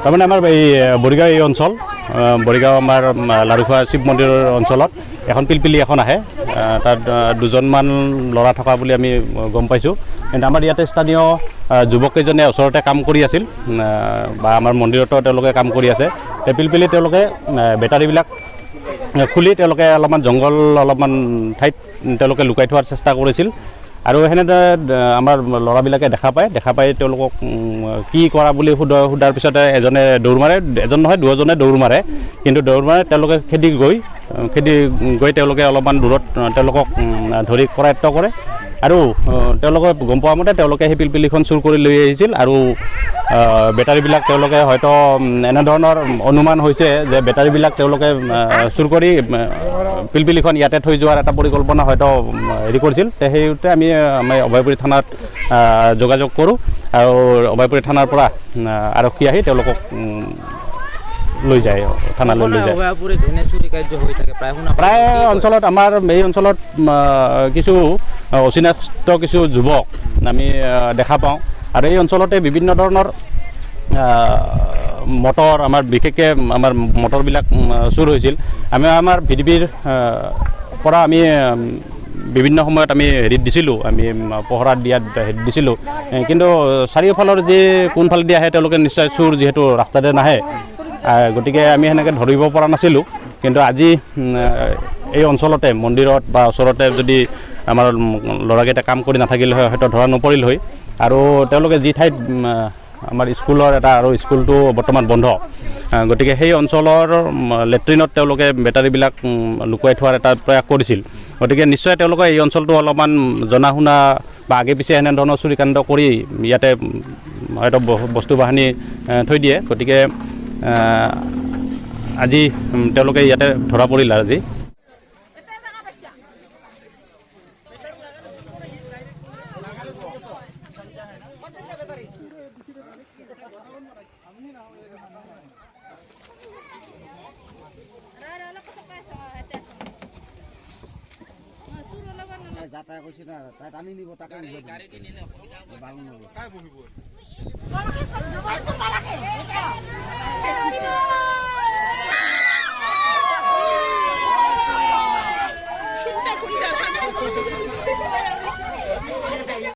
তাৰমানে আমাৰ এই বৰিগাঁও এই অঞ্চল বৰিগাঁও আমাৰ লাৰুখোৱা শিৱ মন্দিৰৰ অঞ্চলত এখন পিলপিলি এখন আহে তাত দুজনমান ল'ৰা থকা বুলি আমি গম পাইছোঁ কিন্তু আমাৰ ইয়াতে স্থানীয় যুৱককেইজনে ওচৰতে কাম কৰি আছিল বা আমাৰ মন্দিৰতো তেওঁলোকে কাম কৰি আছে এই পিলপিলি তেওঁলোকে বেটাৰীবিলাক খুলি তেওঁলোকে অলপমান জংঘল অলপমান ঠাইত তেওঁলোকে লুকাই থোৱাৰ চেষ্টা কৰিছিল আৰু সেনেদৰে আমাৰ ল'ৰাবিলাকে দেখা পায় তেওঁলোকক কি কৰা বুলি সোধাৰ পিছতে এজনে দৌৰ মাৰে এজন নহয় দুজনে দৌৰ মাৰে কিন্তু দৌৰ মাৰে তেওঁলোকে খেদি গৈ তেওঁলোকে অলপমান দূৰত তেওঁলোকক ধৰি কৰায়ত্ব কৰে আৰু তেওঁলোকে গম পোৱা মতে তেওঁলোকে সেই পিলপিলিখন চুৰ কৰি লৈ আহিছিল আৰু বেটাৰীবিলাক তেওঁলোকে হয়তো এনেধৰণৰ অনুমান হৈছে যে বেটাৰীবিলাক তেওঁলোকে চুৰ কৰি পিলপিলিখন ইয়াতে থৈ যোৱাৰ এটা পৰিকল্পনা হয়তো হেৰি কৰিছিল সেইতে আমি অভয়পুৰী থানাত যোগাযোগ কৰোঁ আৰু অভয়পুৰী থানাৰ পৰা আৰক্ষী আহি তেওঁলোকক লৈ যায় থানালৈ লৈ যায় প্ৰায় অঞ্চলত আমাৰ এই অঞ্চলত কিছু অচিনাক্ত কিছু যুৱক আমি দেখা পাওঁ আৰু এই অঞ্চলতে বিভিন্ন ধৰণৰ মটৰ আমাৰ বিশেষকৈ আমাৰ মটৰবিলাক চুৰ হৈছিল আমি আমাৰ ভিডিবিৰ পৰা আমি বিভিন্ন সময়ত আমি হেৰিত দিছিলোঁ আমি পহৰা দিয়াত হেৰিত দিছিলোঁ কিন্তু চাৰিওফালৰ যি কোনফালে দি আহে তেওঁলোকে নিশ্চয় চুৰ যিহেতু ৰাস্তাতে নাহে গতিকে আমি সেনেকৈ ধৰিব পৰা নাছিলোঁ কিন্তু আজি এই অঞ্চলতে মন্দিৰত বা ওচৰতে যদি আমাৰ ল'ৰাকেইটা কাম কৰি নাথাকিলে হয় হয়তো ধৰা নপৰিল হয় আৰু তেওঁলোকে যি ঠাইত আমাৰ স্কুলৰ এটা আৰু স্কুলটো বৰ্তমান বন্ধ গতিকে সেই অঞ্চলৰ লেট্ৰিনত তেওঁলোকে বেটাৰীবিলাক লুকুৱাই থোৱাৰ এটা প্ৰয়াস কৰিছিল গতিকে নিশ্চয় তেওঁলোকে এই অঞ্চলটো অলপমান জনা শুনা বা আগে পিছে এনেধৰণৰ চুৰিকাণ্ড কৰি ইয়াতে হয়তো বস্তু বাহানি থৈ দিয়ে গতিকে আজি তেওঁলোকে ইয়াতে ধৰা পৰিল আজি যাতা কৈছে না তাত আনি নিব টাকা গাড়ী কিনিলে ভাল নহব কাই বহিব